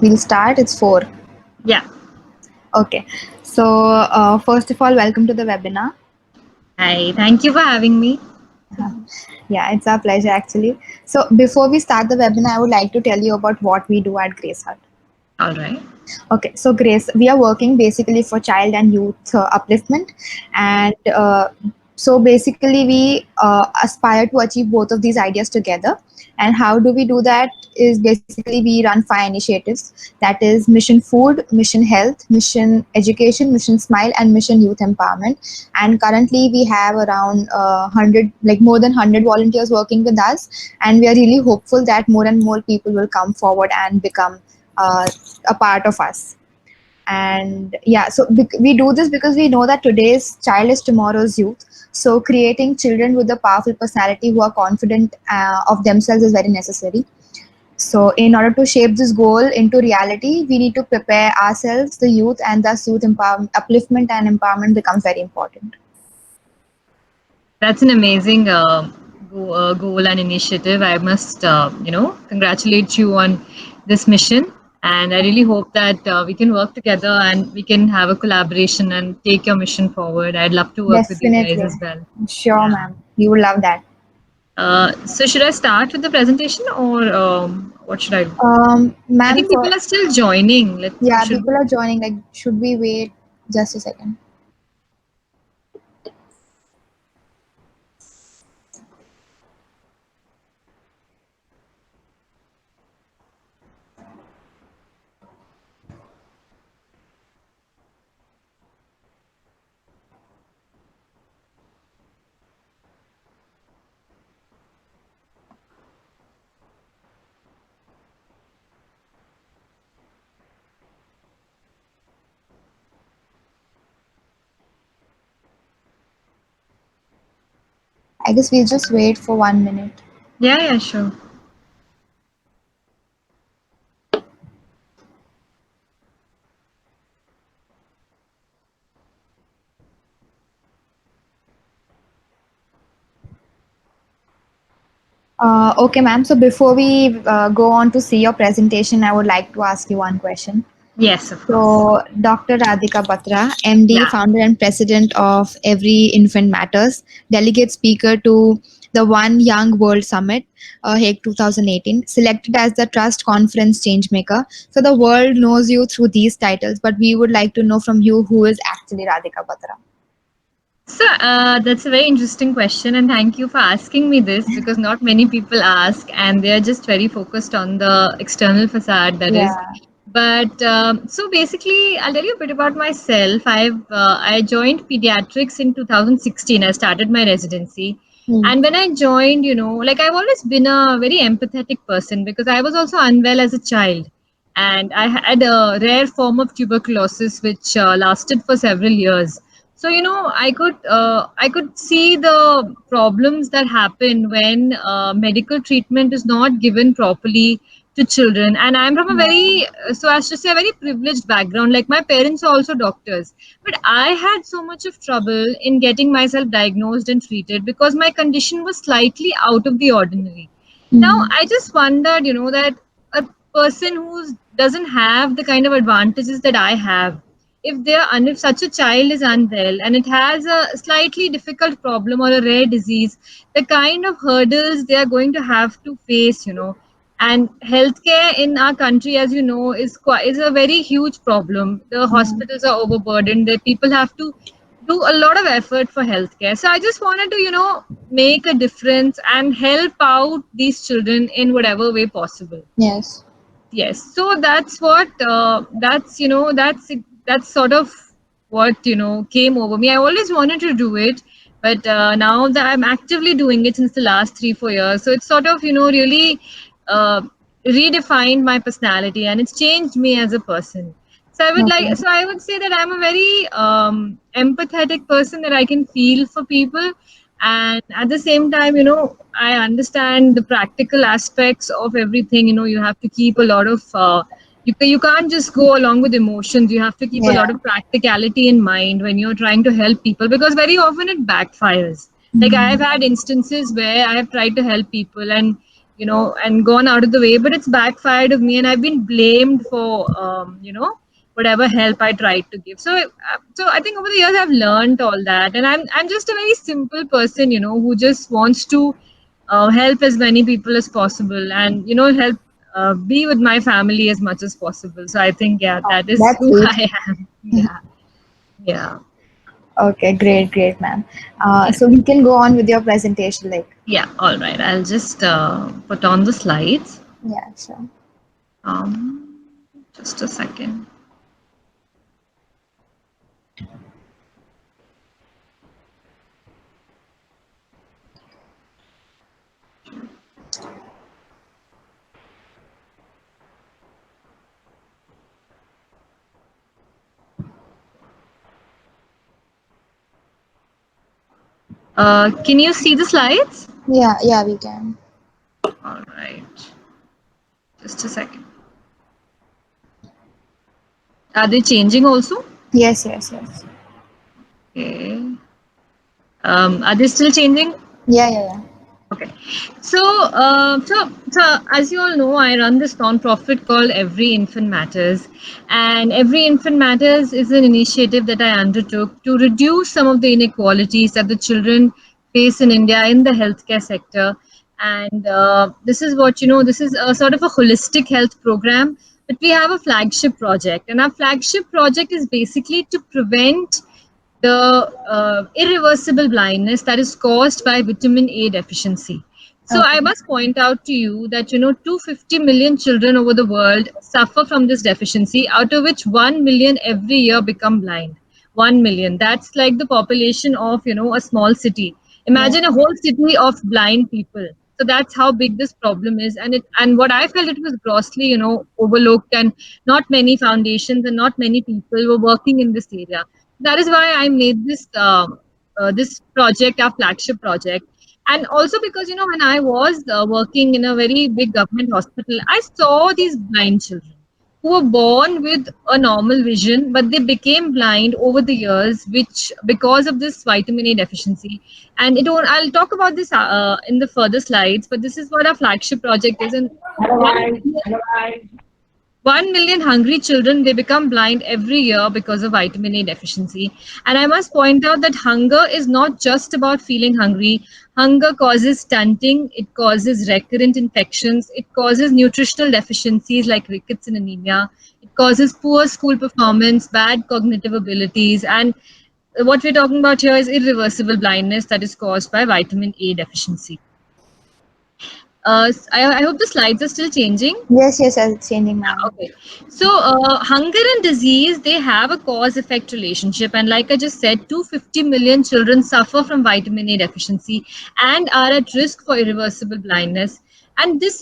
we'll start. It's 4. Yeah. Okay. So, first of all, welcome to the webinar. Hi. Thank you for having me. Yeah, it's our pleasure actually. So, before we start the webinar, I would like to tell you about what we do at Grace Hut. All right. Okay, so Grace, we are working basically for child and youth upliftment, and so basically we aspire to achieve both of these ideas together. And how do we do that? Is basically we run 5 initiatives, that is Mission Food, Mission Health, Mission Education, Mission Smile, and Mission Youth Empowerment. And currently we have around 100, like more than 100 volunteers working with us, and we are really hopeful that more and more people will come forward and become uh, a part of us. And yeah, so we do this because we know that today's child is tomorrow's youth. So creating children with a powerful personality who are confident of themselves is very necessary. So in order to shape this goal into reality, we need to prepare ourselves, the youth, and thus youth upliftment and empowerment becomes very important. That's an amazing goal and initiative. I must, congratulate you on this mission. And I really hope that we can work together and we can have a collaboration and take your mission forward. I'd love to work with you guys Definitely. as well. Sure, Yeah. ma'am. You would love that. So should I start with the presentation or what should I do? I Ma'am, think people for are still joining. yeah, Should people we? are joining. Like, should we wait just a second? I guess we'll just wait for 1 minute. Yeah, yeah, sure. Okay, ma'am. So before we go on to see your presentation, I would like to ask you one question. Yes, of course. So, Dr. Radhika Batra, MD, Yeah. founder and president of Every Infant Matters, delegate speaker to the One Young World Summit, Hague 2018, selected as the Trust Conference Changemaker. So, the world knows you through these titles, but we would like to know from you who is actually Radhika Batra. So that's a very interesting question, and thank you for asking me this because not many people ask, and they are just very focused on the external facade. That is, Yeah. but so basically, I'll tell you a bit about myself. I joined pediatrics in 2016. I started my residency, Hmm. and when I joined, like I've always been a very empathetic person because I was also unwell as a child, and I had a rare form of tuberculosis which lasted for several years. So I could see the problems that happen when medical treatment is not given properly to children. And I'm from a Yeah. very, so as to say, a very privileged background. Like my parents are also doctors, but I had so much of trouble in getting myself diagnosed and treated because my condition was slightly out of the ordinary. Now Hmm. I just wondered, that a person who doesn't have the kind of advantages that I have, if such a child is unwell and it has a slightly difficult problem or a rare disease, the kind of hurdles they are going to have to face, and healthcare in our country, as you know, is a very huge problem. The Yeah. hospitals are overburdened. The people have to do a lot of effort for healthcare. So I just wanted to, make a difference and help out these children in whatever way possible. Yes. Yes, so that's what that's sort of what came over me. I always wanted to do it, but now that I'm actively doing it since the last 3 4 years, so it's sort of really uh, redefined my personality and it's changed me as a person. Okay. So I would say that I'm a very empathetic person, that I can feel for people, and at the same time, I understand the practical aspects of everything. You have to keep a lot of you can't just go along with emotions. You have to keep a Yeah. lot of practicality in mind when you're trying to help people, because very often it backfires. Like I have Hmm. had instances where I have tried to help people, and and gone out of the way, but it's backfired of me, and I've been blamed for, whatever help I tried to give. So I think over the years I've learned all that, and I'm just a very simple person, who just wants to help as many people as possible, and help be with my family as much as possible. So I think, yeah, Oh, that is that's who sweet. I am. Yeah, yeah, Okay, great, ma'am. yeah. So we can go on with your presentation, like, Yeah, all right. I'll just put on the slides. yeah, sure. Just a second. Can you see the slides? Yeah, we can. All right. Just a second. Are they changing also? Yes. Okay. Are they still changing? Yeah. Okay. So as you all know, I run this non-profit called Every Infant Matters, and Every Infant Matters is an initiative that I undertook to reduce some of the inequalities that the children face in India in the healthcare sector. And this is what This is a sort of a holistic health program, but we have a flagship project, and our flagship project is basically to prevent the irreversible blindness that is caused by vitamin A deficiency. So I Okay. must point out to you that 250 million children over the world suffer from this deficiency, out of which 1 million every year become blind. 1 million. That's like the population of a small city. Yeah. Imagine a whole city of blind people. So that's how big this problem is, and what I felt, it was grossly overlooked, and not many foundations and not many people were working in this area. That is why I made this project our flagship project. And also because when I was working in a very big government hospital, I saw these blind children who were born with a normal vision, but they became blind over the years, which because of this vitamin A deficiency. And I'll talk about this in the further slides, but this is what our flagship project is. And one 1 million hungry children, they become blind every year because of vitamin A deficiency. And I must point out that hunger is not just about feeling hungry. Hunger causes stunting, it causes recurrent infections, it causes nutritional deficiencies like rickets and anemia, it causes poor school performance, bad cognitive abilities, and what we're talking about here is irreversible blindness that is caused by vitamin A deficiency. I hope the slides are still changing. Yes, it's changing, ma'am. Okay. So, hunger and disease, they have a cause-effect relationship. And like I just said, 250 million children suffer from vitamin A deficiency and are at risk for irreversible blindness. And this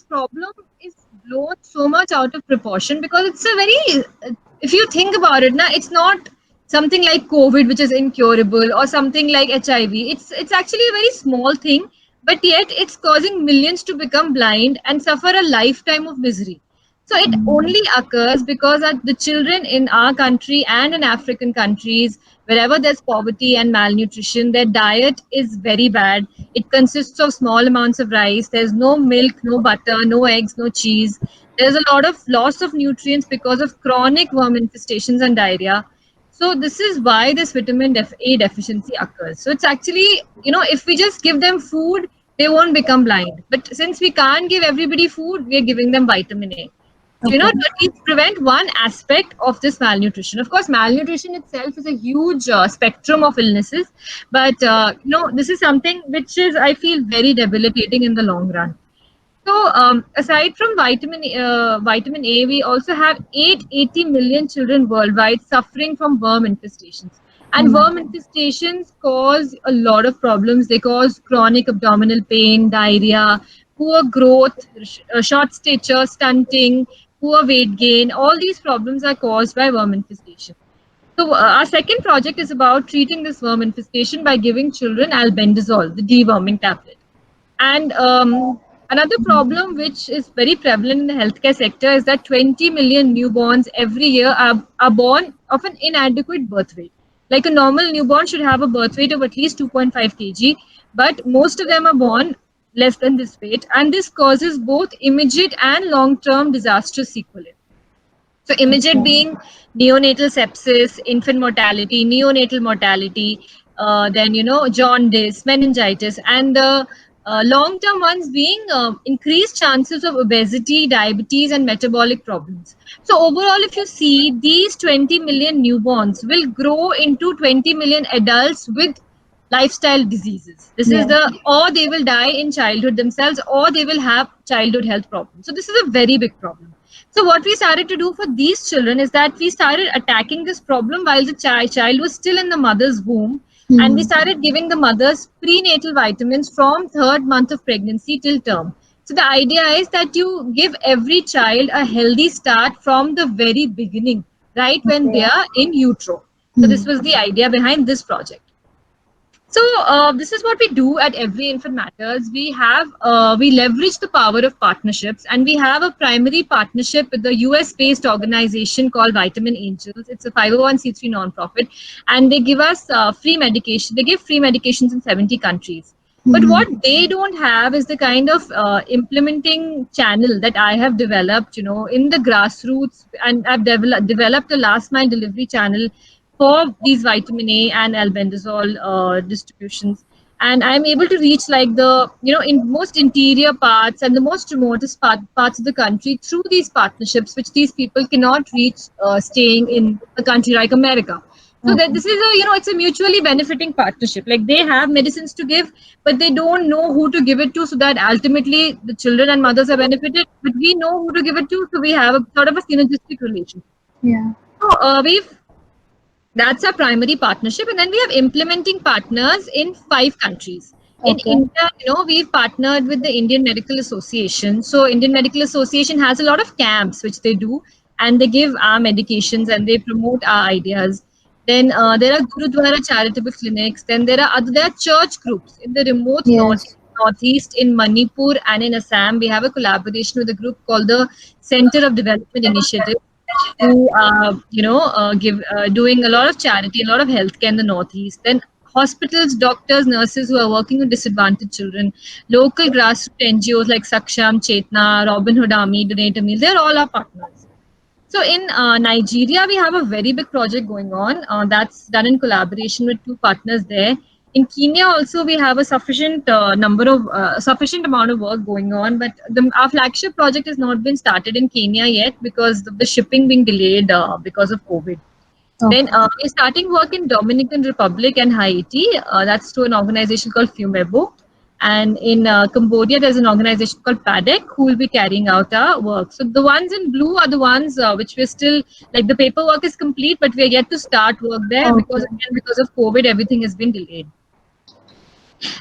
problem is blown so much out of proportion because it's a very, if you think about it, now it's not something like COVID, which is incurable, or something like HIV. It's actually a very small thing, but yet it's causing millions to become blind and suffer a lifetime of misery. So it Mm. only occurs because the children in our country and in African countries, wherever there's poverty and malnutrition, their diet is very bad. It consists of small amounts of rice. There's no milk, no butter, no eggs, no cheese. There's a lot of loss of nutrients because of chronic worm infestations and diarrhea. So this is why this A deficiency occurs. So it's actually, if we just give them food, they won't become blind. But since we can't give everybody food, we are giving them vitamin A. So, Okay. to at least prevent one aspect of this malnutrition. Of course, malnutrition itself is a huge spectrum of illnesses, but this is something which is, I feel, very debilitating in the long run. So, aside from vitamin A, we also have 880 million children worldwide suffering from worm infestations. Oh And my worm God. infestations cause a lot of problems. They cause chronic abdominal pain, diarrhea, poor growth, short stature, stunting, poor weight gain. All these problems are caused by worm infestation. So, our second project is about treating this worm infestation by giving children albendazole, the deworming tablet. And another problem which is very prevalent in the healthcare sector is that 20 million newborns every year are born of an inadequate birth weight. Like a normal newborn should have a birth weight of at least 2.5 kg, but most of them are born less than this weight, and this causes both immediate and long-term disastrous sequelae. So immediate being neonatal sepsis, infant mortality, neonatal mortality, then jaundice, meningitis, and the long-term ones being increased chances of obesity, diabetes, and metabolic problems. So overall, if you see, these 20 million newborns will grow into 20 million adults with lifestyle diseases. This is Yeah. the, or they will die in childhood themselves, or they will have childhood health problems. So this is a very big problem. So what we started to do for these children is that we started attacking this problem while the child was still in the mother's womb, and we Hmm. started giving the mothers prenatal vitamins from third month of pregnancy till term. So the idea is that you give every child a healthy start from the very beginning, right when they Okay. are in utero. So this Hmm. was the idea behind this project. So this is what we do at Every Infant Matters. We leverage the power of partnerships, and we have a primary partnership with the US-based organization called Vitamin Angels. It's a 501(c)(3) nonprofit, and they give us free medication. They give free medications in 70 countries. But Hmm. what they don't have is the kind of implementing channel that I have developed, in the grassroots, and I've developed a last mile delivery channel for these vitamin A and albendazole distributions. And I'm able to reach like the, in most interior parts and the most remotest parts of the country through these partnerships, which these people cannot reach staying in a country like America. So that Okay. this is a, it's a mutually benefiting partnership. Like they have medicines to give, but they don't know who to give it to, so that ultimately the children and mothers are benefited. But we know who to give it to, so we have a sort of a synergistic relationship. Yeah. So we've that's our primary partnership. And then we have implementing partners in 5 countries. In Okay. India, we've partnered with the Indian Medical Association. So Indian Medical Association has a lot of camps which they do, and they give our medications and they promote our ideas. Then there are Gurudwara charitable clinics. Then there are church groups in the remote Yes. northeast in Manipur and in Assam. We have a collaboration with a group called the Center of Development Initiative, who give doing a lot of charity, a lot of healthcare in the Northeast. Then hospitals, doctors, nurses who are working with disadvantaged children, local grassroots NGOs like Saksham, Chetna, Robin Hood Army, Donate a Meal, they're all our partners. So in Nigeria, we have a very big project going on that's done in collaboration with 2 partners there. In Kenya, also we have a sufficient amount of work going on, but our flagship project has not been started in Kenya yet because of the shipping being delayed because of COVID. Then Okay. we're starting work in Dominican Republic and Haiti. That's to an organization called Fumebo. And in Cambodia, there's an organization called PADEC who will be carrying out our work. So the ones in blue are the ones which we're still, like the paperwork is complete, but we're yet to start work there because, Okay. again, because of COVID, everything has been delayed.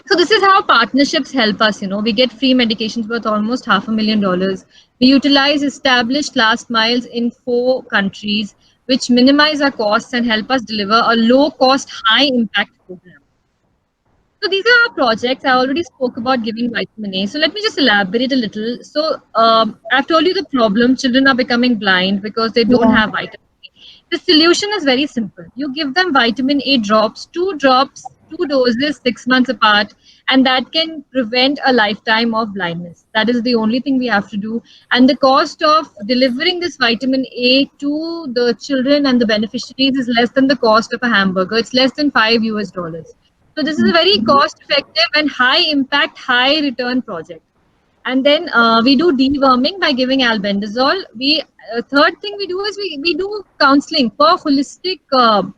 So this is how partnerships help us. We get free medications worth almost $500,000. We utilize established last miles in 4 countries, which minimize our costs and help us deliver a low cost, high impact program. So these are our projects. I already spoke about giving vitamin A. So let me just elaborate a little. So I've told you the problem. Children are becoming blind because they don't Yeah. have vitamin A. The solution is very simple. You give them vitamin A drops, 2 drops, 2 doses, 6 months apart, and that can prevent a lifetime of blindness. That is the only thing we have to do. And the cost of delivering this vitamin A to the children and the beneficiaries is less than the cost of a hamburger. It's less than $5. So this is a very cost effective and high impact, high return project. And then we do deworming by giving albendazole. We third thing we do is we do counseling for holistic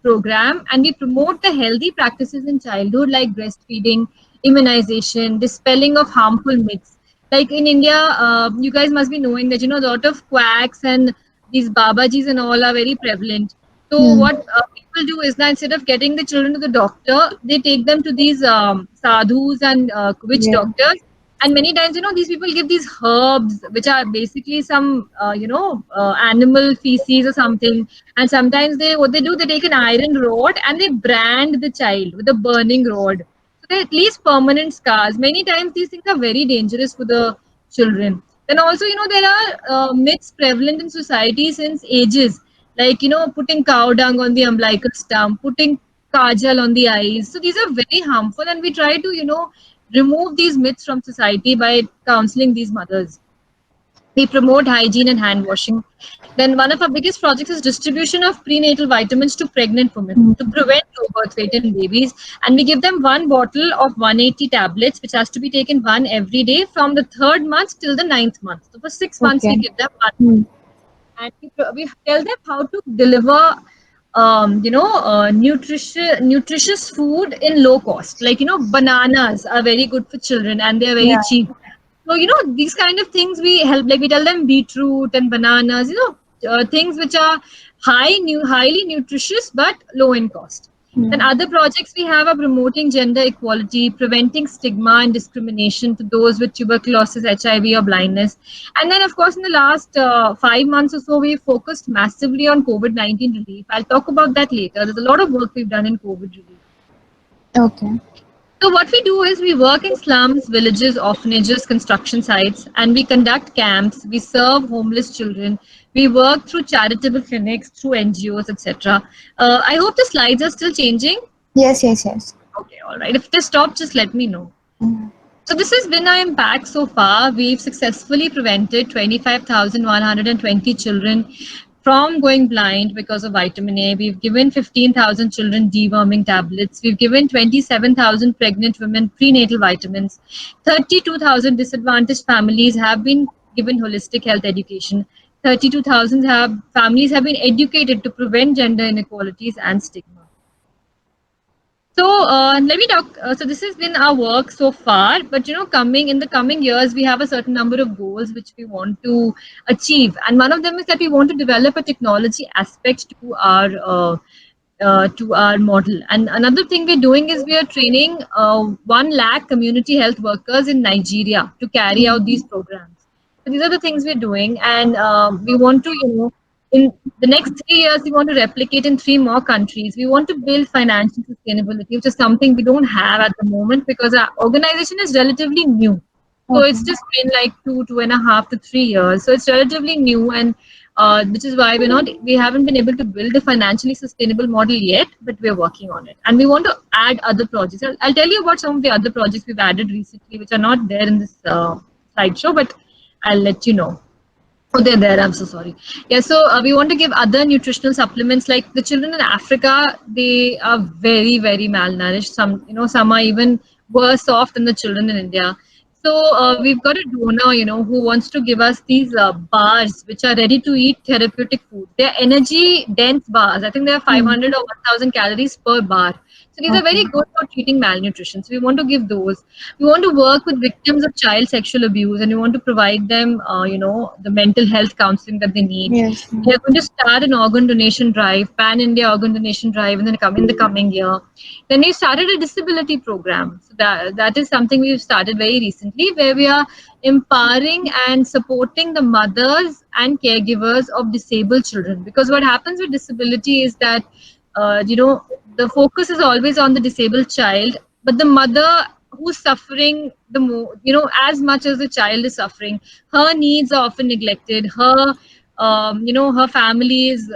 program, and we promote the healthy practices in childhood like breastfeeding, immunization, dispelling of harmful myths. Like in India, you guys must be knowing that a lot of quacks and these babajis and all are very prevalent. So Hmm. what people do is that instead of getting the children to the doctor, they take them to these sadhus and witch Yeah. doctors. And many times, these people give these herbs, which are basically some, animal feces or something. And sometimes what they do, they take an iron rod and they brand the child with a burning rod. So they at least permanent scars. Many times, these things are very dangerous for the children. Then also, there are myths prevalent in society since ages, like, putting cow dung on the umbilical stump, putting kajal on the eyes. So these are very harmful, and we try to, remove these myths from society by counseling these mothers. We promote hygiene and hand washing. Then one of our biggest projects is distribution of prenatal vitamins to pregnant women to prevent low birth weight in babies. And we give them one bottle of 180 tablets, which has to be taken one every day from the third month till the ninth month. So for 6 months, we Okay. give them one, Hmm. and we tell them how to deliver nutritious food in low cost, like bananas are very good for children and they are very Yeah. cheap. So these kind of things we help, like we tell them beetroot and bananas, things which are highly nutritious but low in cost. Then Yeah. other projects we have are promoting gender equality, preventing stigma and discrimination to those with tuberculosis, HIV, or blindness. And then, of course, in the last 5 months or so, we focused massively on COVID-19 relief. I'll talk about that later. There's a lot of work we've done in COVID relief. Okay. So what we do is we work in slums, villages, orphanages, construction sites, and we conduct camps. We serve homeless children. We work through charitable clinics, through NGOs, etc. I hope the slides are still changing. Yes, yes, yes. Okay, all right. If they stop, just let me know. Mm. So this has been our impact so far. We've successfully prevented 25,120 children from going blind because of vitamin A. We've given 15,000 children deworming tablets. We've given 27,000 pregnant women prenatal vitamins. 32,000 disadvantaged families have been given holistic health education. 32,000 families have been educated to prevent gender inequalities and stigma. So let me talk. So this has been our work so far, but coming in the coming years, we have a certain number of goals which we want to achieve, and one of them is that we want to develop a technology aspect to our model. And another thing we're doing is we are training 1 lakh community health workers in Nigeria to carry out these programs. So these are the things we're doing, and we want to, in the next 3 years, we want to replicate in 3 more countries. We want to build financial sustainability, which is something we don't have at the moment because our organization is relatively new. So Okay. it's just been like 2.5 to 3 years. So it's relatively new, and which is why we haven't been able to build a financially sustainable model yet, but we're working on it. And we want to add other projects. I'll tell you about some of the other projects we've added recently, which are not there in this slideshow, but I'll let you know. Oh, they're there. I'm so sorry. Yeah, so we want to give other nutritional supplements. Like the children in Africa, they are very, very malnourished. Some are even worse off than the children in India. So we've got a donor, who wants to give us these bars, which are ready to eat therapeutic food. They're energy dense bars. I think they are Hmm. 500 or 1,000 calories per bar. So these are very Okay. good for treating malnutrition. So we want to give those. We want to work with victims of child sexual abuse, and we want to provide them, the mental health counseling that they need. Yes. We are going to start an organ donation drive, pan India organ donation drive, in the coming year. Then we started a disability program. So that is something we've started very recently, where we are empowering and supporting the mothers and caregivers of disabled children. Because what happens with disability is that the focus is always on the disabled child, but the mother who's suffering the more, as much as the child is suffering, her needs are often neglected. Her family is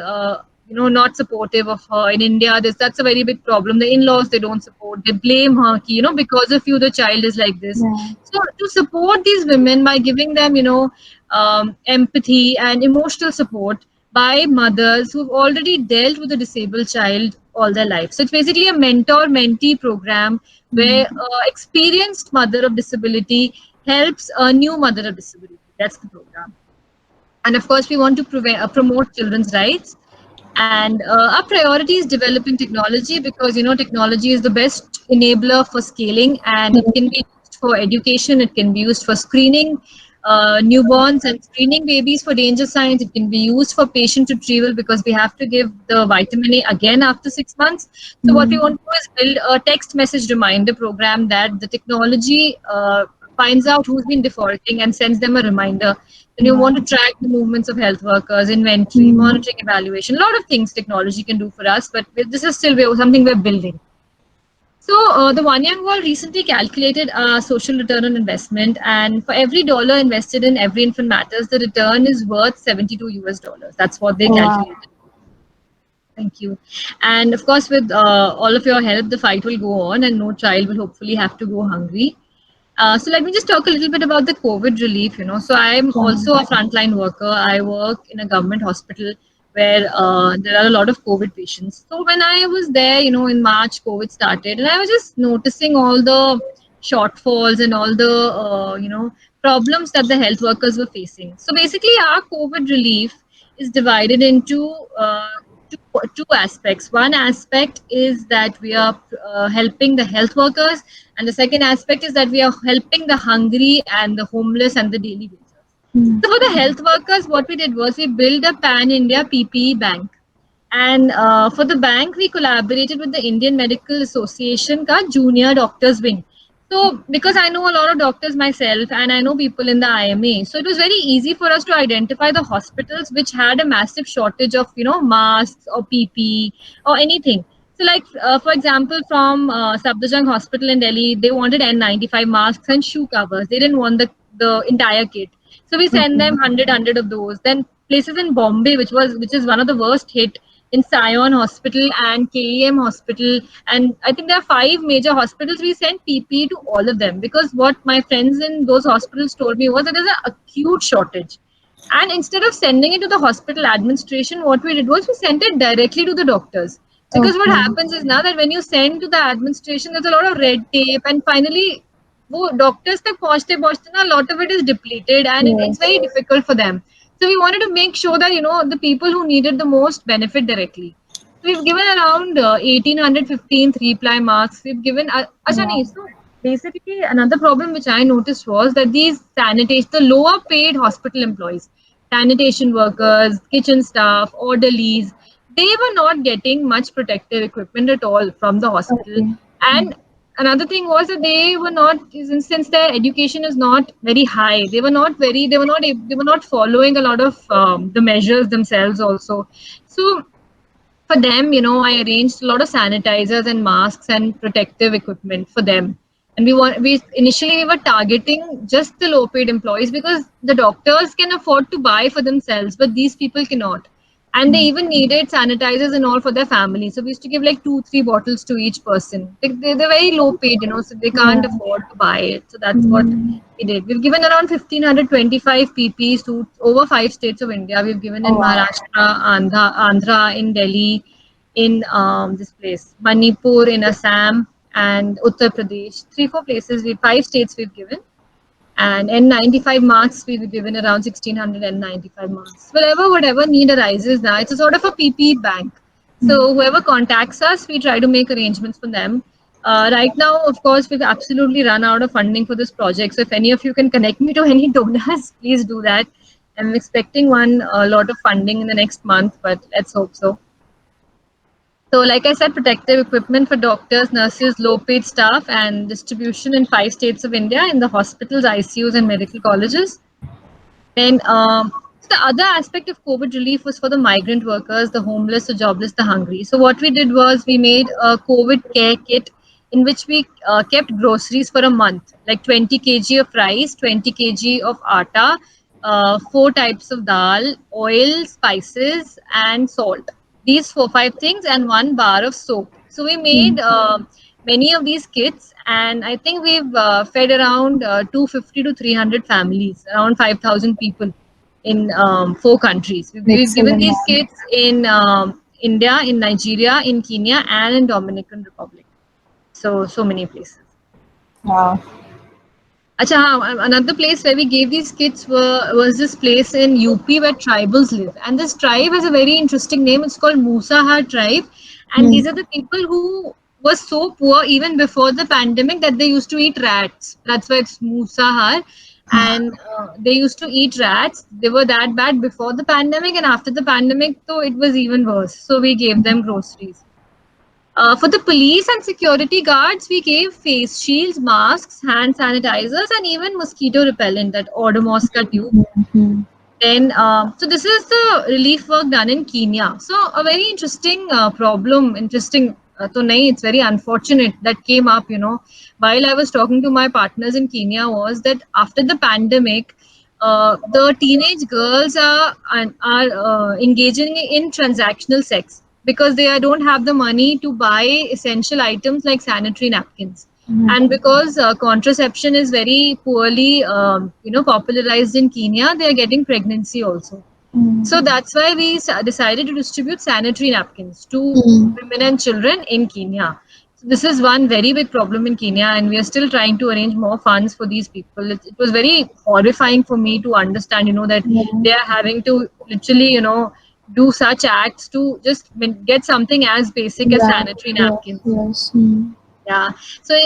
not supportive of her. In India, that's a very big problem. The in-laws, they don't support, they blame her, because of you the child is like this. Yeah. So to support these women by giving them empathy and emotional support by mothers who've already dealt with a disabled child all their life. So it's basically a mentor-mentee program where Hmm. experienced mother of disability helps a new mother of disability. That's the program. And of course, we want to promote children's rights. And our priority is developing technology, because technology is the best enabler for scaling, and it can be used for education, it can be used for screening newborns and screening babies for danger signs. It can be used for patient retrieval, because we have to give the vitamin A again after 6 months. So what we Hmm. want to do is build a text message reminder program that the technology finds out who's been defaulting and sends them a reminder. Then you Yeah. want to track the movements of health workers, inventory, Hmm. monitoring, evaluation. A lot of things technology can do for us, but this is still something we're building. So the One Young World recently calculated a social return on investment, and for every dollar invested in Every Infant Matters, the return is worth 72 US dollars. That's what they Wow. calculated. Thank you. And of course, with all of your help, the fight will go on, and no child will hopefully have to go hungry. So let me just talk a little bit about the COVID relief. So I'm also a frontline worker. I work in a government hospital where there are a lot of COVID patients. So when I was there, in March, COVID started, and I was just noticing all the shortfalls and all the problems that the health workers were facing. So basically, our COVID relief is divided into two aspects. One aspect is that we are helping the health workers, and the second aspect is that we are helping the hungry and the homeless and the daily wagers. Mm. So for the health workers, what we did was we built a pan India PPE bank. And for the bank, we collaborated with the Indian Medical Association ka Junior Doctors Wing. So, because I know a lot of doctors myself and I know people in the IMA, so it was very easy for us to identify the hospitals which had a massive shortage of, masks or PP or anything. So, like, for example, from Safdarjung Hospital in Delhi, they wanted N95 masks and shoe covers. They didn't want the entire kit. So we send them Okay. 100 of those. Then places in Bombay, which is one of the worst hit, in Sion Hospital and KEM Hospital, and I think there are five major hospitals. We sent PPE to all of them because what my friends in those hospitals told me was that there's an acute shortage. And instead of sending it to the hospital administration, what we did was we sent it directly to the doctors. Because what Okay. happens is now that when you send to the administration, there's a lot of red tape, and finally, वो doctors तक पहुंचते पहुंचते ना, a lot of it is depleted, and it's very Yes. difficult for them. So we wanted to make sure that the people who needed the most benefit directly. So we've given around 1815 three-ply masks. We've given Acha nahi, Wow. so basically another problem which I noticed was that these sanitation, the lower paid hospital employees, sanitation workers, kitchen staff, orderlies, they were not getting much protective equipment at all from the hospital. Okay. And another thing was that they were not, since their education is not very high, they were not following a lot of the measures themselves also. So for them, I arranged a lot of sanitizers and masks and protective equipment for them. And we initially we were targeting just the low paid employees because the doctors can afford to buy for themselves, but these people cannot. And they even needed sanitizers and all for their family. So we used to give like 2, 3 bottles to each person. They're very low paid, so they can't Yeah. afford to buy it. So that's what Mm. we did. We've given around 1,525 PPs to over 5 states of India. We've given Oh in wow. Maharashtra, Andhra, in Delhi, in this place, Manipur, in Assam, and Uttar Pradesh. 3, 4 places, 5 states we've given. And N95 marks, we've given around 1,600 N95 marks. Whatever need arises now, it's a sort of a PPE bank. So whoever contacts us, we try to make arrangements for them. Right now, of course, we've absolutely run out of funding for this project. So if any of you can connect me to any donors, please do that. I'm expecting a lot of funding in the next month, but let's hope so. So, like I said, protective equipment for doctors, nurses, low paid staff, and distribution in 5 states of India in the hospitals, ICUs, and medical colleges. Then, so the other aspect of COVID relief was for the migrant workers, the homeless, the jobless, the hungry. So, what we did was we made a COVID care kit in which we kept groceries for a month, like 20 kg of rice, 20 kg of atta, 4 types of dal, oil, spices, and salt. These 4, 5 things, and 1 bar of soap. So, we made many of these kits, and I think we've fed around 250 to 300 families, around 5,000 people in 4 countries. We've given Excellent, these ma'am. kits in India, in Nigeria, in Kenya, and in Dominican Republic. So many places. Wow. Acha, another place where we gave these kits was this place in UP where tribals live. And this tribe has a very interesting name. It's called Musahar tribe. And Hmm. these are the people who were so poor even before the pandemic that they used to eat rats. That's why it's Musahar. And they used to eat rats. They were that bad before the pandemic. And after the pandemic, though, it was even worse. So we gave them groceries. For the police and security guards, we gave face shields, masks, hand sanitizers, and even mosquito repellent, that Odomos ka tube. Hmm. Then, so this is the relief work done in Kenya. So a very interesting problem, interesting. So nahi, it's very unfortunate that came up. While I was talking to my partners in Kenya, was that after the pandemic, the teenage girls are engaging in transactional sex because they don't have the money to buy essential items like sanitary napkins. And Mhm. because contraception is very poorly, popularized in Kenya, they are getting pregnancy also. So Mhm. that's why we decided to distribute sanitary napkins to Mhm. women and children in Kenya. So this is one very big problem in Kenya, and we are still trying to arrange more funds for these people. It was very horrifying for me to understand, that Yeah. they are having to literally, do such acts to just get something as basic as Yeah. sanitary Yes. napkins. Yes. Mm. Yeah. So,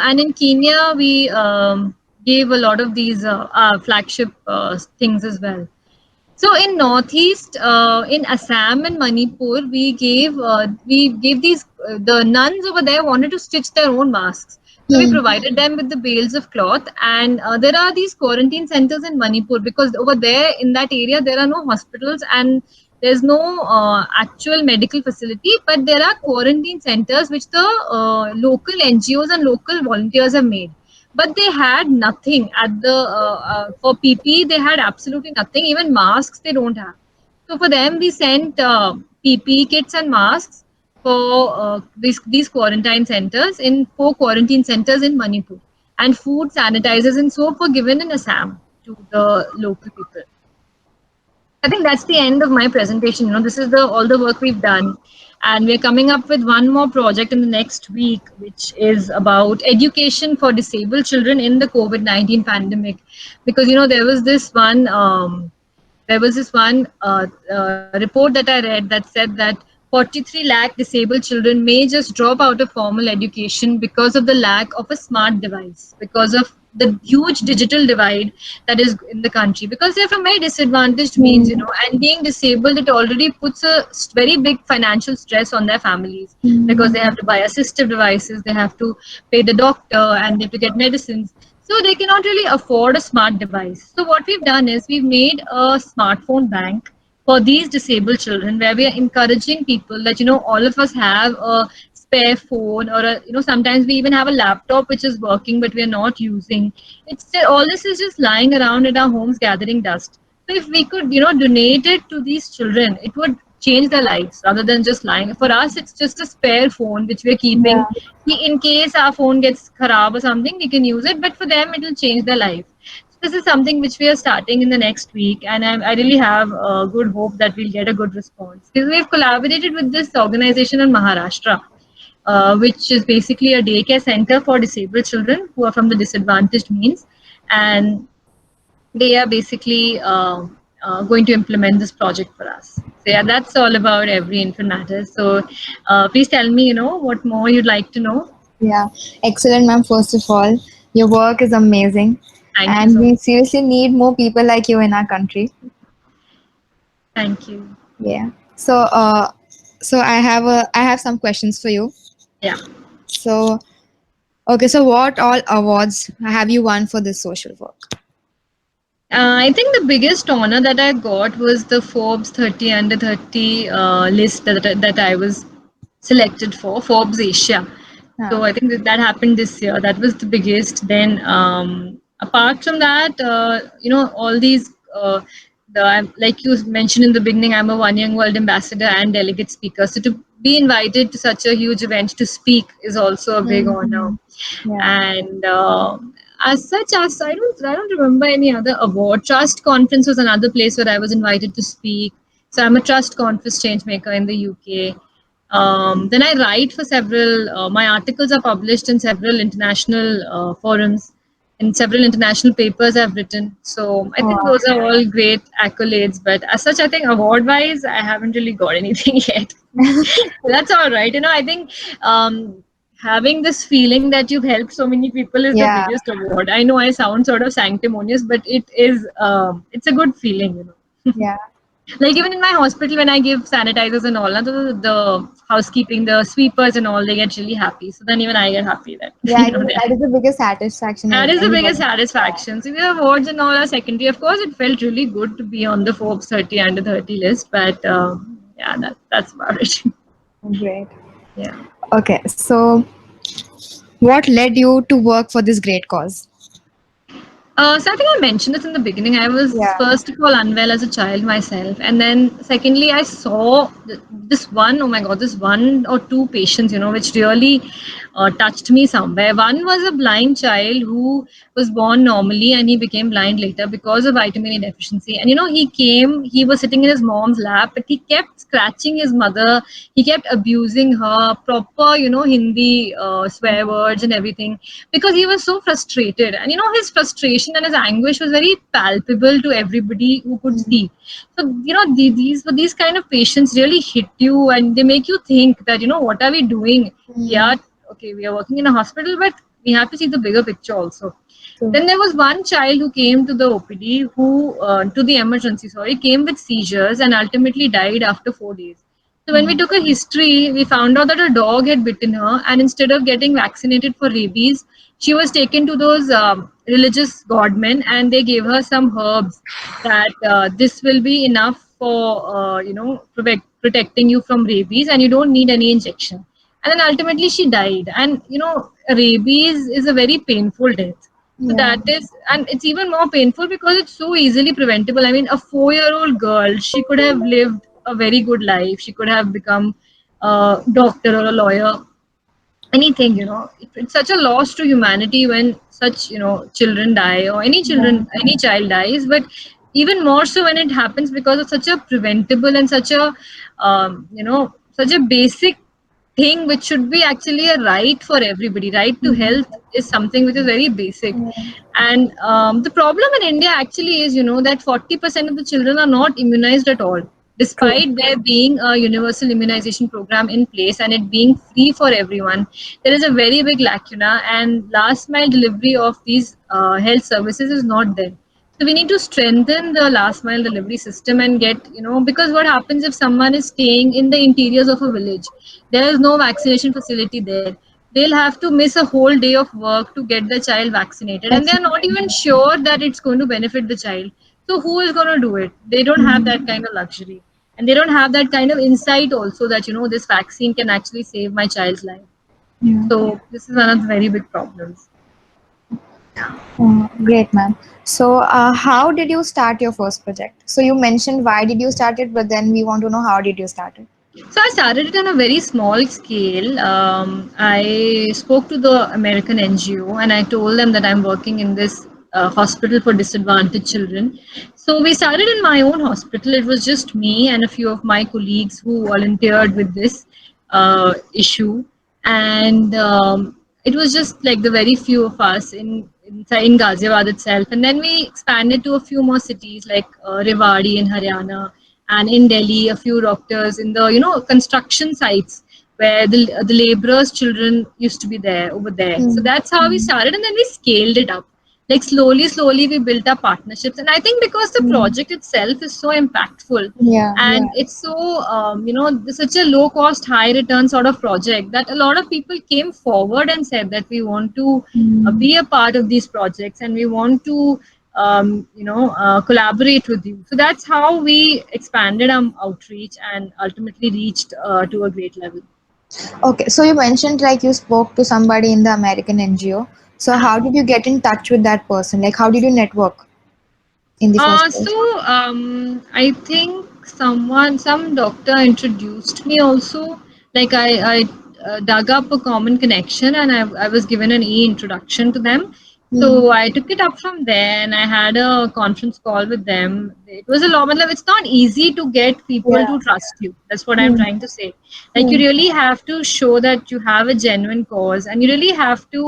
and in Kenya, we gave a lot of these flagship things as well. So in Northeast, in Assam and Manipur, we gave these the nuns over there wanted to stitch their own masks. So we Hmm. provided them with the bales of cloth, and there are these quarantine centers in Manipur because over there in that area there are no hospitals and there's no actual medical facility, but there are quarantine centers which the local NGOs and local volunteers have made, but they had nothing at the for PP. They had absolutely nothing. Even masks they don't have. So for them, we sent PP kits and masks for these quarantine centers in 4 quarantine centers in Manipur, and food sanitizers and soap were given in Assam to the local people. I think that's the end of my presentation. This is the all the work we've done, and we're coming up with one more project in the next week, which is about education for disabled children in the COVID-19 pandemic. Because there was this one report that I read that said that 43 lakh disabled children may just drop out of formal education because of the lack of a smart device, because of the huge digital divide that is in the country, because they're from very disadvantaged means, Hmm. and being disabled, it already puts a very big financial stress on their families because they Hmm. have to buy assistive devices, they have to pay the doctor, and they have to get medicines. So they cannot really afford a smart device. So what we've done is we've made a smartphone bank for these disabled children where we are encouraging people that all of us have a spare phone, or sometimes we even have a laptop which is working but we are not using. It's still, all this is just lying around in our homes gathering dust. So if we could donate it to these children, it would change their lives rather than just lying. For us, it's just a spare phone which we're keeping. Yeah. In case our phone gets kharab or something, we can use it, but for them it will change their life. So this is something which we are starting in the next week, and I really have a good hope that we'll get a good response, because we've collaborated with this organization in Maharashtra, which is basically a daycare center for disabled children who are from the disadvantaged means, and they are basically going to implement this project for us. So yeah, that's all about Every Infant Matters. So please tell me, what more you'd like to know. Yeah. Excellent, ma'am. First of all, your work is amazing, Thank you and so we much. seriously need more people like you in our country. Thank you. Yeah. So I have some questions for you. Yeah. So, okay. So, what all awards have you won for this social work? I think the biggest honor that I got was the Forbes 30 under 30 list that I was selected for, Forbes Asia. So Huh. I think that happened this year. That was the biggest. Then apart from that, all these, like you mentioned in the beginning, I'm a One Young World ambassador and delegate speaker. So to be invited to such a huge event to speak is also a big honor. Hmm. Yeah. And as such, as I don't remember any other award. Trust Conference was another place where I was invited to speak. So I'm a Trust Conference change maker in the UK. Then I write for several. My articles are published in several international forums. In several international papers I've written. So I think Wow. those are all great accolades. But as such, I think award-wise, I haven't really got anything yet. That's all right. I think having this feeling that you've helped so many people is the Yeah. biggest award. I know I sound sort of sanctimonious, but it's a good feeling. Yeah. Like even in my hospital, when I give sanitizers and all, the housekeeping, the sweepers and all, they get really happy. So then even I get happy that Yeah. I guess that is the biggest satisfaction that is the biggest anybody. satisfaction. So the awards and all are secondary. Of course, it felt really good to be on the Forbes 30 under 30 list, but yeah, that's about it. Great. Yeah. Okay. So, what led you to work for this great cause? So I think I mentioned this in the beginning. I was Yeah. first of all unwell as a child myself, and then secondly, I saw this one. Oh my God, this one or two patients, which really touched me somewhere. One was a blind child who was born normally, and he became blind later because of vitamin A deficiency. And he was sitting in his mom's lap, but he kept scratching his mother. He kept abusing her, proper, Hindi swear words and everything, because he was so frustrated. And his frustration and his anguish was very palpable to everybody who could Mm. see. So these kind of patients really hit you, and they make you think that, what are we doing? Mm. Yeah, okay, we are working in a hospital, but we have to see the bigger picture also. True. Then there was one child who came to the OPD, to the emergency, sorry, came with seizures and ultimately died after 4 days. So when we Mm. took a history, we found out that a dog had bitten her, and instead of getting vaccinated for rabies, she was taken to those religious godmen, and they gave her some herbs that this will be enough for protecting you from rabies, and you don't need any injection. And then ultimately she died. And rabies is a very painful death. So Yeah. that is, and it's even more painful because it's so easily preventable. I mean, a 4-year-old girl, she could have lived a very good life. She could have become a doctor or a lawyer, anything. It's such a loss to humanity when such children die, or Yeah. any child dies. But even more so when it happens because of such a preventable and such a such a basic thing, which should be actually a right for everybody. Right to Mm. health is something which is very basic. Yeah. And the problem in India actually is, that 40% of the children are not immunized at all, True. despite there being a universal immunization program in place and it being free for everyone. There is a very big lacuna, and last mile delivery of these health services is not there. So we need to strengthen the last mile delivery system and get, because what happens if someone is staying in the interiors of a village? There is no vaccination facility there. They'll have to miss a whole day of work to get the child vaccinated, and they're not even Vaccinated. sure that it's going to benefit the child. So who is going to do it? They don't have that Mm. kind of luxury, and they don't have that kind of insight also that, this vaccine can actually save my child's life. Yeah. So this is one of the very big problems. Great, ma'am. So, how did you start your first project? So you mentioned why did you start it, but then we want to know how did you start it? So I started it on a very small scale. I spoke to the American NGO and I told them that I'm working in this hospital for disadvantaged children. So we started in my own hospital. It was just me and a few of my colleagues who volunteered with this issue, and it was just like the very few of us in Ghaziabad itself. And then we expanded to a few more cities like Rewari in Haryana, and in Delhi, a few doctors in the construction sites where the laborers' children used to be there over there. So Mm. that's how we Mm. started, and then we scaled it up. Like slowly, we built up partnerships, and I think because the Mm. project itself is so impactful, Yeah, and yeah. it's so such a low cost, high return sort of project, that a lot of people came forward and said that we want to Mm. be a part of these projects, and we want to collaborate with you. So that's how we expanded our outreach and ultimately reached to a great level. Okay, so you mentioned like you spoke to somebody in the American NGO. So how did you get in touch with that person? Like, how did you network in the first place? I think some doctor introduced me also. Like I dug up a common connection, and I was given an e-introduction to them. Mm. So I took it up from there, and I had a conference call with them. It was a lot. It's not easy to get people Yeah. to trust you. That's what I'm Mm. trying to say. Like, you Mm. really have to show that you have a genuine cause, and you really have to.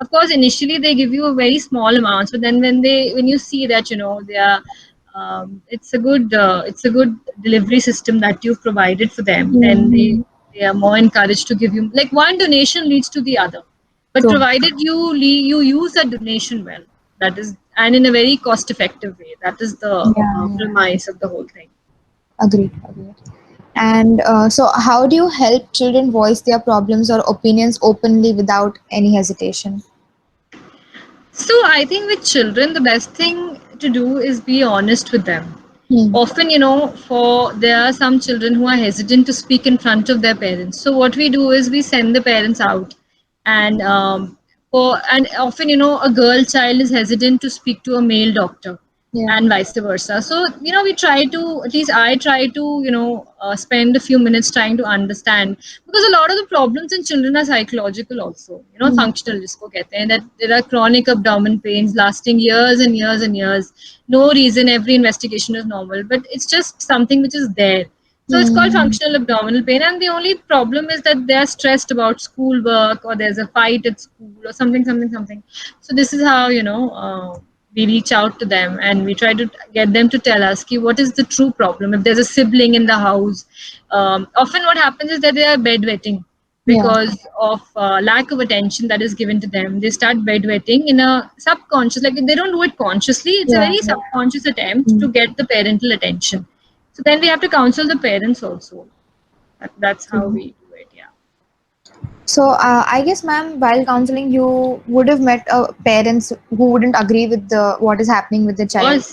Of course, initially they give you a very small amount, but then when you see that they are it's a good delivery system that you've provided for them, then Mm. they are more encouraged to give you, like, one donation leads to the other, but True. provided you use that donation well, that is, and in a very cost effective way. That is the Yeah, yeah. premise of the whole thing. Agreed. Agreed. And so, how do you help children voice their problems or opinions openly without any hesitation? So I think with children, the best thing to do is be honest with them. Hmm. Often, for there are some children who are hesitant to speak in front of their parents. So what we do is we send the parents out, and And often, a girl child is hesitant to speak to a male doctor, Yeah. and vice versa. So, we try to, at least I try to, spend a few minutes trying to understand, because a lot of the problems in children are psychological also, Mm. functional, jisko kehte hain, that there are chronic abdomen pains lasting years and years and years. No reason, every investigation is normal, but it's just something which is there. So it's called Mm. functional abdominal pain, and the only problem is that they're stressed about schoolwork, or there's a fight at school, or something, something, something. So this is how we reach out to them, and we try to get them to tell us ki, what is the true problem. If there's a sibling in the house, often what happens is that they are bedwetting Yeah. because of lack of attention that is given to them. They start bedwetting in a subconscious, like they don't do it consciously. It's a Yeah. very subconscious attempt to Mm. get the parental attention. So then we have to counsel the parents also. That's how Mm. we do it. Yeah. So, I guess, ma'am, while counseling, you would have met parents who wouldn't agree with the what is happening with the Of child. course.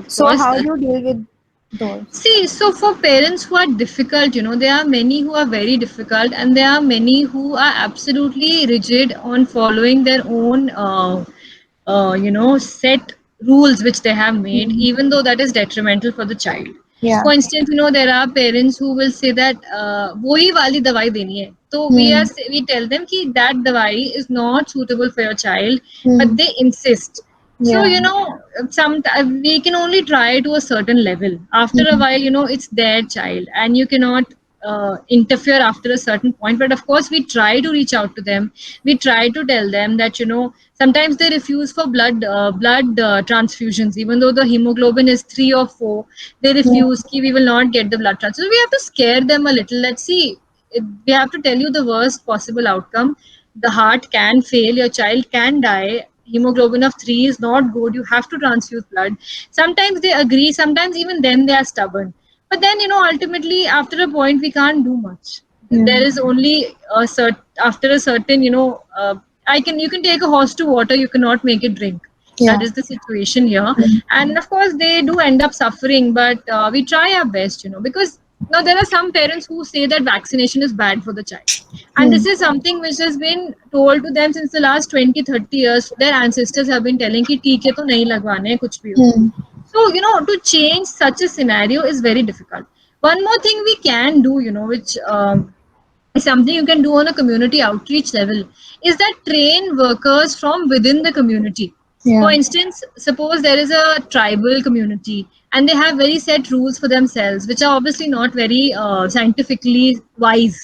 Of So, course. how do you deal with those? See, so for parents who are difficult, there are many who are very difficult, and there are many who are absolutely rigid on following their own, set rules which they have made, Mm. even though that is detrimental for the child. Yeah. For instance, there are parents who will say that wohi wali dawai deni hai. So Hmm. we tell them ki that dawai is not suitable for your child, but Hmm. they insist. So, Yeah. some we can only try to a certain level. After a Hmm. while, it's their child, and you cannot interfere after a certain point. But of course, we try to reach out to them. We try to tell them that sometimes they refuse for blood transfusions, even though the hemoglobin is 3 or 4. They Yeah. refuse. Ki we will not get the blood transfusion. We have to scare them a little. Let's see. We have to tell you the worst possible outcome. The heart can fail, your child can die, hemoglobin of 3 is not good, you have to transfuse blood. Sometimes they agree, sometimes even then they are stubborn. But then, ultimately, after a point, we can't do much. Yeah. There is only after a certain, you can take a horse to water, you cannot make it drink. That Yeah. is the situation here. Mm. And of course, they do end up suffering, but we try our best, because now there are some parents who say that vaccination is bad for the child. And Hmm. this is something which has been told to them since the last 20, 30 years. Their ancestors have been telling कि ठीक है तो नहीं लगवाने हैं कुछ भी हो. Hmm. So, to change such a scenario is very difficult. One more thing we can do, which is something you can do on a community outreach level, is that train workers from within the community. For Yeah. instance, suppose there is a tribal community and they have very set rules for themselves, which are obviously not very scientifically wise,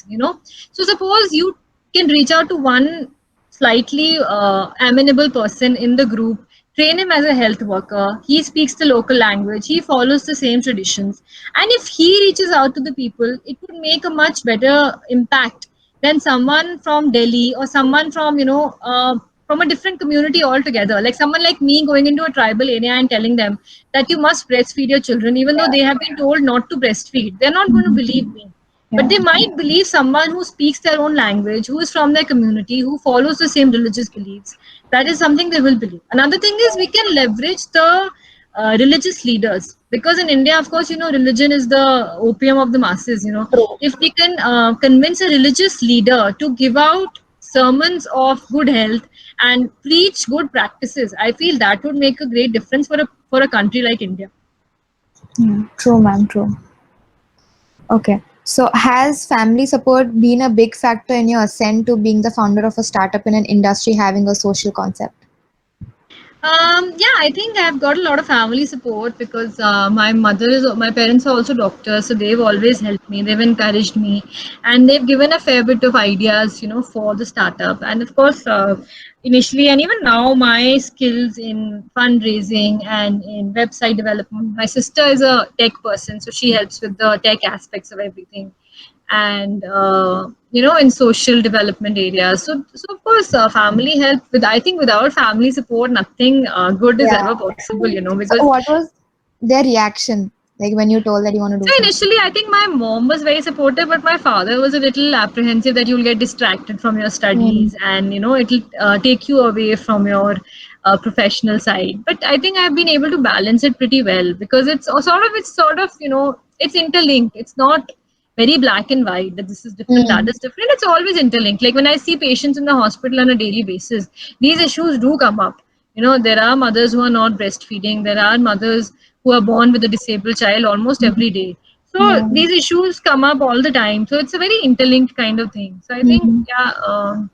So suppose you can reach out to one slightly amenable person in the group, train him as a health worker. He speaks the local language, he follows the same traditions. And if he reaches out to the people, it would make a much better impact than someone from Delhi or someone from a different community altogether. Like someone like me going into a tribal area and telling them that you must breastfeed your children, even though they have been told not to breastfeed. They're not going to believe me. But Yeah. they might believe someone who speaks their own language, who is from their community, who follows the same religious beliefs. That is something they will believe. Another thing is we can leverage the religious leaders, because in India, of course, religion is the opium of the masses. True. If we can convince a religious leader to give out sermons of good health and preach good practices, I feel that would make a great difference for a country like India. Yeah. True, ma'am. True. Okay. So, has family support been a big factor in your ascent to being the founder of a startup in an industry having a social concept? Yeah, I think I've got a lot of family support because my parents are also doctors, so they've always helped me. They've encouraged me, and they've given a fair bit of ideas, for the startup. And of course, initially and even now, my skills in fundraising and in website development. My sister is a tech person, so she helps with the tech aspects of everything, and in social development areas. So of course, family help. With I think without family support, nothing good is Yeah. ever possible. So, Because what was their reaction like when you told that you want to do so something? initially, I think my mom was very supportive, but my father was a little apprehensive that you'll get distracted from your Mm. studies, and it'll take you away from your professional side. But I think I've been able to balance it pretty well, because it's sort of it's interlinked. It's not very black and white, that this is different, that Mm. is different. It's always interlinked. Like when I see patients in the hospital on a daily basis, these issues do come up. There are mothers who are not breastfeeding, there are mothers who are born with a disabled child almost every day. So Yeah. these issues come up all the time. So it's a very interlinked kind of thing. So I think, Mm. yeah,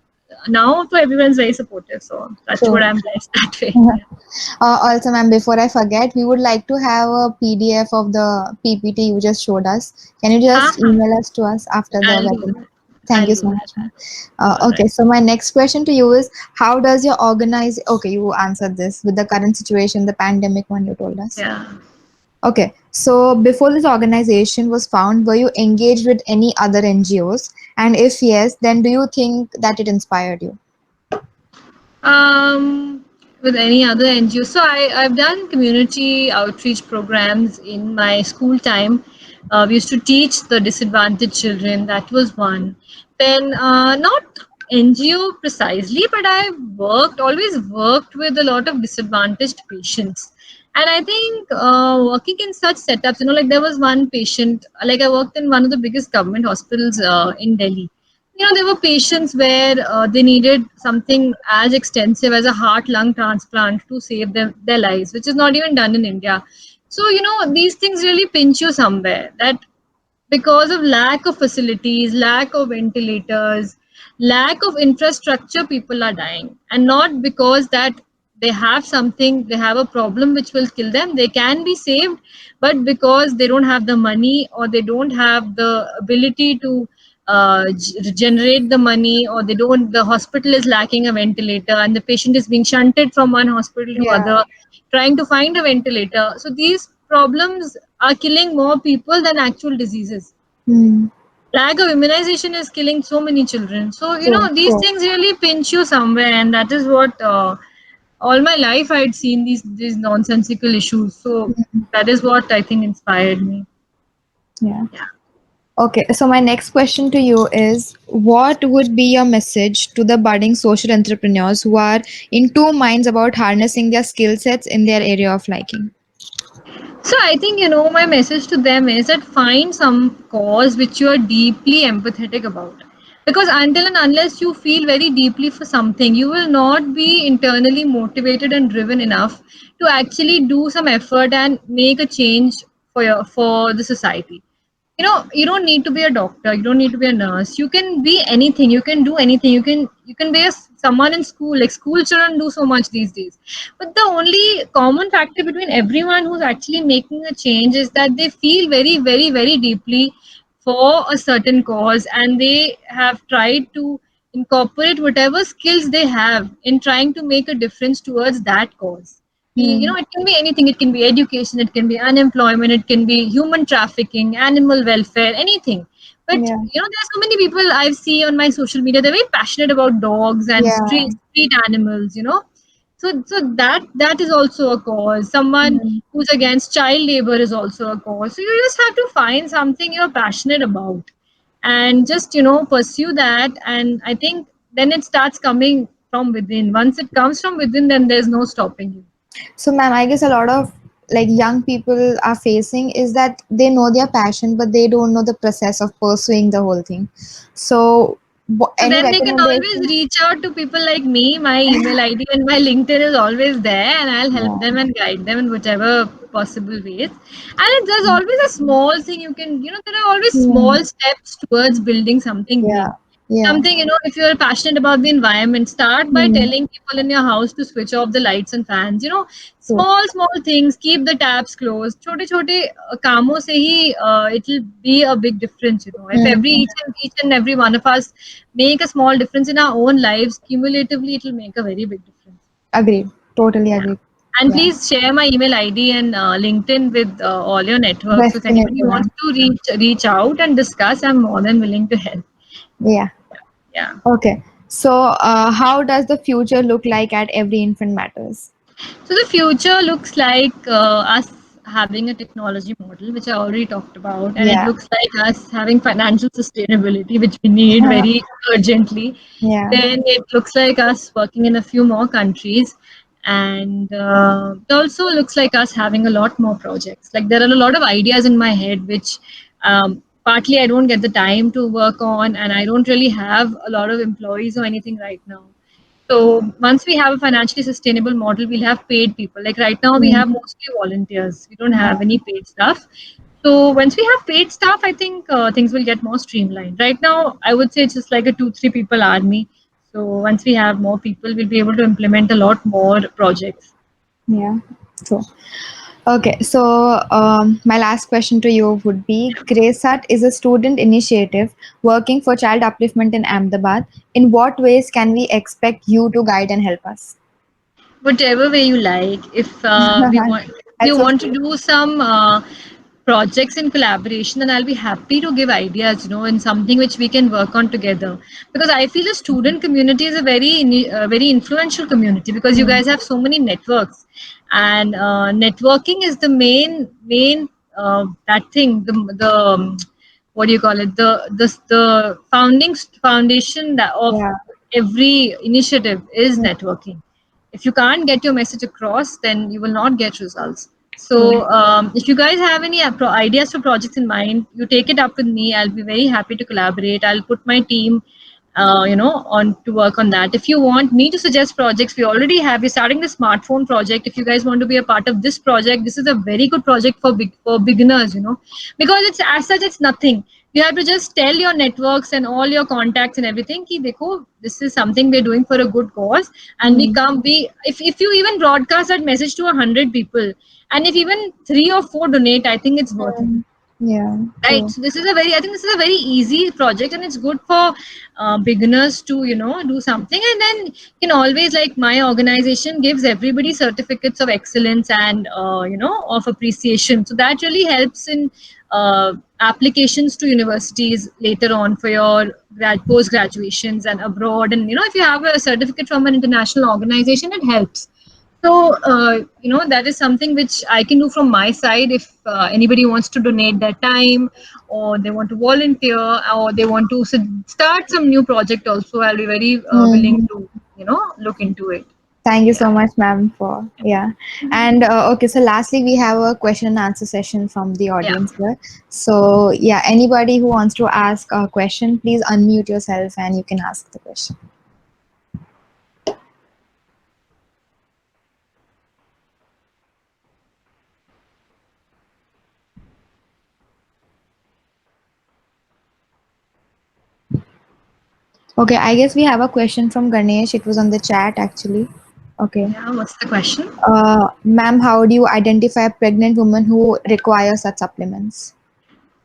now so everyone's very supportive. So that's what True. I'm blessed that way. Mhm. Yeah. Also, ma'am, before I forget, we would like to have a PDF of the PPT you just showed us. Can you just Uh-huh. email us to us after the I'll do webinar? that. Thank I'll you do so that. much, ma'am. All Okay, right. so my next question to you is, how does your organize? Okay, you answered this with the current situation, the pandemic one you told us. Yeah. Okay, so before this organization was found, were you engaged with any other NGOs? And if yes, then do you think that it inspired you? With any other NGO. So I've done community outreach programs in my school time. We used to teach the disadvantaged children. That was one. Then not NGO precisely, but always worked with a lot of disadvantaged patients. And I think working in such setups, like there was one patient, like I worked in one of the biggest government hospitals in Delhi. There were patients where they needed something as extensive as a heart lung transplant to save their lives, which is not even done in India. So, these things really pinch you somewhere, that because of lack of facilities, lack of ventilators, lack of infrastructure, people are dying. And not because that they have a problem which will kill them. They can be saved, but because they don't have the money, or they don't have the ability to generate the money, or the hospital is lacking a ventilator and the patient is being shunted from one hospital to Yeah. other trying to find a ventilator. So these problems are killing more people than actual diseases. Hmm. Lack of immunization is killing so many children. So, True. these things really pinch you somewhere, and that is what all my life I'd seen these nonsensical issues. So that is what I think inspired me. Yeah. Yeah. Okay, so my next question to you is, what would be your message to the budding social entrepreneurs who are in two minds about harnessing their skill sets in their area of liking? So I think, my message to them is that find some cause which you are deeply empathetic about. Because until and unless you feel very deeply for something, you will not be internally motivated and driven enough to actually do some effort and make a change for the society. You don't need to be a doctor, you don't need to be a nurse, you can be anything, you can do anything, you can be someone in school. Like school children do so much these days, but the only common factor between everyone who's actually making a change is that they feel very, very, very deeply for a certain cause, and they have tried to incorporate whatever skills they have in trying to make a difference towards that cause. Hmm. It can be anything. It can be education, it can be unemployment, it can be human trafficking, animal welfare, anything. But Yeah. there's so many people I've seen on my social media, they're very passionate about dogs and Yeah. street animals. So that is also a cause. Someone Hmm. who's against child labor is also a cause. So you just have to find something you're passionate about and just pursue that. And I think then it starts coming from within. Once it comes from within, then there's no stopping you. So, ma'am, I guess a lot of like young people are facing is that they know their passion, but they don't know the process of pursuing the whole thing. So, So any then they can always recommendation? reach out to people like me. My email ID and my LinkedIn is always there, and I'll help Yeah. them and guide them in whichever possible ways. And there's always a small thing you can, there are always Hmm. small steps towards building something big. Yeah. Yeah. Something, if you're passionate about the environment, start by Hmm. telling people in your house to switch off the lights and fans. True. Small things, keep the taps closed. Chote chote kaamon se hi it'll be a big difference. If Hmm. each and every one of us make a small difference in our own lives, cumulatively it'll make a very big difference. Agreed. Totally Yeah. agreed. And Yeah. please share my email ID and LinkedIn with all your networks. So if Definitely, anybody wants ma'am. to reach out and discuss, I'm more than willing to help. Yeah. Yeah. Okay. So, how does the future look like at Every Infant Matters? So the future looks like us having a technology model, which I already talked about, and it Yeah. looks like us having financial sustainability, which we need very urgently. Yeah. Then it looks like us working in a few more countries, and it also looks like us having a lot more projects. Like there are a lot of ideas in my head, which partly I don't get the time to work on, and I don't really have a lot of employees or anything right now. So once we have a financially sustainable model, we'll have paid people. Like right now, we Mm. have mostly volunteers. We don't Yeah. have any paid staff. So once we have paid staff, I think things will get more streamlined. Right now, I would say it's just like a 2-3 people army. So once we have more people, we'll be able to implement a lot more projects. Yeah. True. Okay, so my last question to you would be Grace Hut is a student initiative working for child upliftment in Ahmedabad. In what ways can we expect you to guide and help us? Whatever way you like. If we want, if That's you so want to sweet. do some projects in collaboration, then I'll be happy to give ideas, in something which we can work on together. Because I feel the student community is a very influential community because you Mm. guys have so many networks, and networking is the main that thing the what do you call it the foundation of Yeah. every initiative is Mm. networking. If you can't get your message across, then you will not get results. True. So if you guys have any ideas for projects in mind, you take it up with me. I'll be very happy to collaborate. I'll put my team on to work on that. If you want me to suggest projects, we're starting the smartphone project. If you guys want to be a part of this project, this is a very good project for beginners, because it's as such it's nothing. You have to just tell your networks and all your contacts and everything ki dekho, this is something we're doing for a good cause, and Mm. if you even broadcast that message to 100 people, and if even 3 or 4 donate, I think it's worth it. Mm. Yeah. Right. True. So I think this is a very easy project, and it's good for beginners to, do something. And then you can always, like my organization gives everybody certificates of excellence and, of appreciation. So that really helps in applications to universities later on for your post graduations and abroad. And, if you have a certificate from an international organization, it helps. So, that is something which I can do from my side. If anybody wants to donate their time, or they want to volunteer, or they want to start some new project also, I'll be very willing Mhm. to, look into it. Thank you Yeah. so much, ma'am, for yeah. And okay, so lastly, we have a question and answer session from the Yeah. audience here. So yeah, anybody who wants to ask a question, please unmute yourself and you can ask the question. Okay, I guess we have a question from Ganesh. It was on the chat actually. Okay. Yeah. What's the question? Ma'am, how do you identify a pregnant woman who requires such supplements?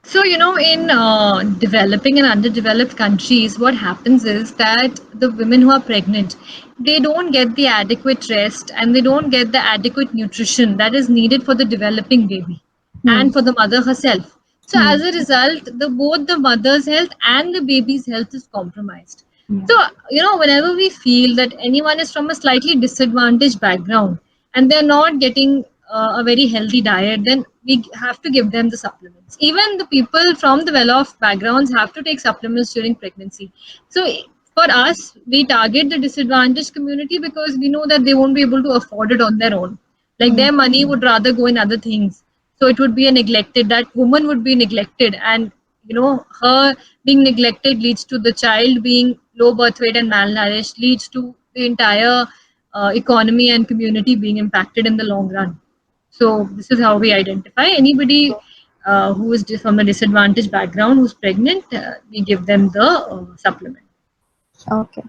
So, in developing and underdeveloped countries, what happens is that the women who are pregnant, they don't get the adequate rest and they don't get the adequate nutrition that is needed for the developing baby Hmm. and for the mother herself. So, Hmm. as a result, both the mother's health and the baby's health is compromised. Yeah. So, whenever we feel that anyone is from a slightly disadvantaged background and they're not getting a very healthy diet, then we have to give them the supplements. Even the people from the well off backgrounds have to take supplements during pregnancy. So, for us, we target the disadvantaged community because we know that they won't be able to afford it on their own. Like Hmm. their money would rather go in other things. So it would be a neglected, that woman would be neglected, and her being neglected leads to the child being low birth weight and malnourished, leads to the entire economy and community being impacted in the long run. So this is how we identify anybody who is from a disadvantaged background who's pregnant. We give them the supplement. Okay.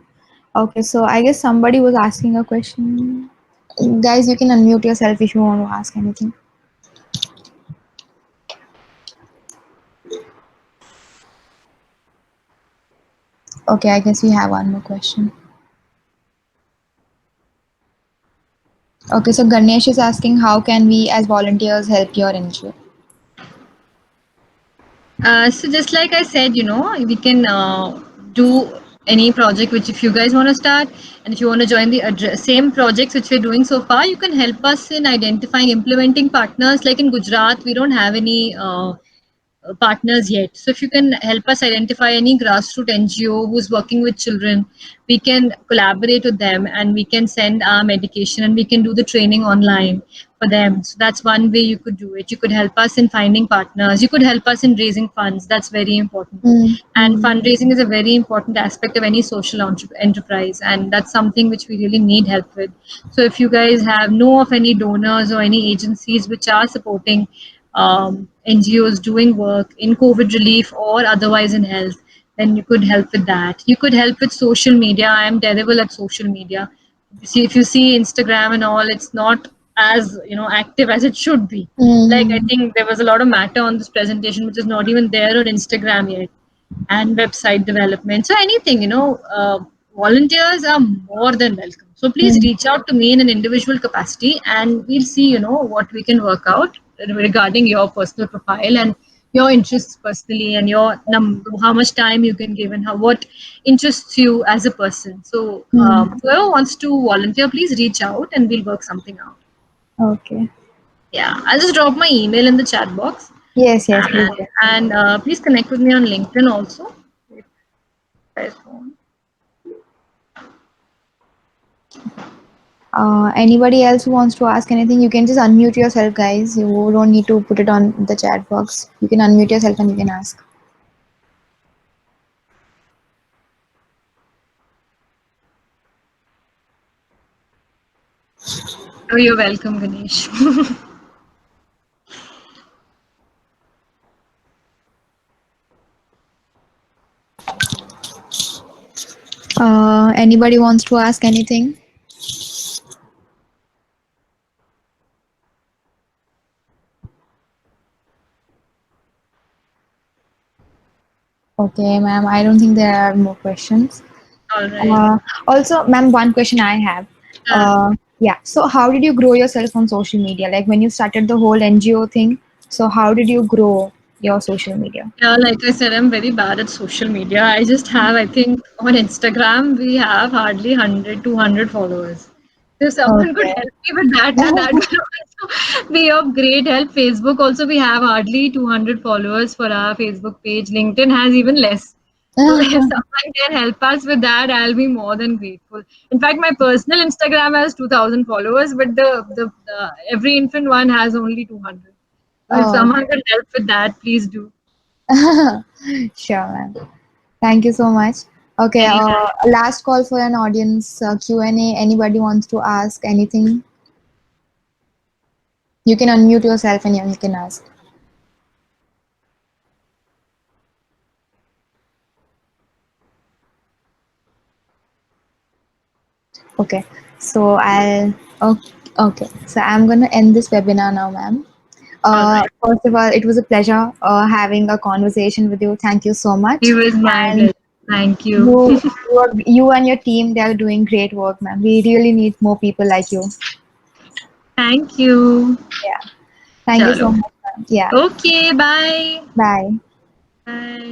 Okay, so I guess somebody was asking a question. Guys, you can unmute yourself if you want to ask anything. Okay, I guess we have one more question. Okay, so Ganesh is asking how can we as volunteers help your NGO? So just like I said, we can do any project which if you guys want to start, and if you want to join the same projects which we're doing so far, you can help us in identifying implementing partners. Like in Gujarat, we don't have any partners yet. So if you can help us identify any grassroots NGO who's working with children, we can collaborate with them and we can send our medication and we can do the training online for them. So that's one way you could do it. You could help us in finding partners. You could help us in raising funds. That's very important. Mm, And mm, fundraising is a very important aspect of any social enterprise, and that's something which we really need help with. So if you guys know of any donors or any agencies which are supporting NGOs doing work in COVID relief or otherwise in health, then you could help with that. You could help with social media. I am terrible at social media. See, if you see Instagram and all, it's not as active as it should be. Like I mm, think there was a lot of matter on this presentation which is not even there on Instagram yet, and website development. So anything, volunteers are more than welcome. So please mm, reach out to me in an individual capacity, and we'll see, what we can work out regarding your personal profile and your interests personally, and your how much time you can give, and how what interests you as a person. So mm. whoever wants to volunteer, please reach out, and we'll work something out. Okay. Yeah, I'll just drop my email in the chat box, Yes, yes, please do. and please connect with me on LinkedIn also. Guys want. Anybody else who wants to ask anything, you can just unmute yourself, guys. You don't need to put it on the chat box. You can unmute yourself and you can ask. Oh, you're welcome, Ganesh. Anybody wants to ask anything? Okay, ma'am. I don't think there are more questions. All right. Uh, Also, ma'am, one question I have. Uh, Yeah. So, how did you grow yourself on social media? Like when you started the whole NGO thing. So, how did you grow your social media? yeah, like I said, I'm very bad at social media. I just have, I think, on Instagram, we have hardly 100, 200 followers. If someone could Okay. help me with that, now that will also be of great help. Facebook also, we have hardly 200 followers for our Facebook page. LinkedIn has even less. So if someone can help us with that, I'll be more than grateful. In fact, my personal Instagram has 2,000 followers, but the every infant one has only 200. So if Oh, someone can help with that, please do. sure, ma'am. Thank you so much. Okay, Anytime. last call for an audience Q&A. Anybody wants to ask anything? You can unmute yourself and you can ask. Okay, so okay. So I'm gonna end this webinar now, ma'am. All right. First of all, it was a pleasure having a conversation with you. Thank you so It much. was my And pleasure. Thank you. you and your team, they are doing great work, ma'am. We really need more people like you. Thank you. Yeah. Thank you so Chalo. much, ma'am. Yeah. Okay, bye. Bye. Bye.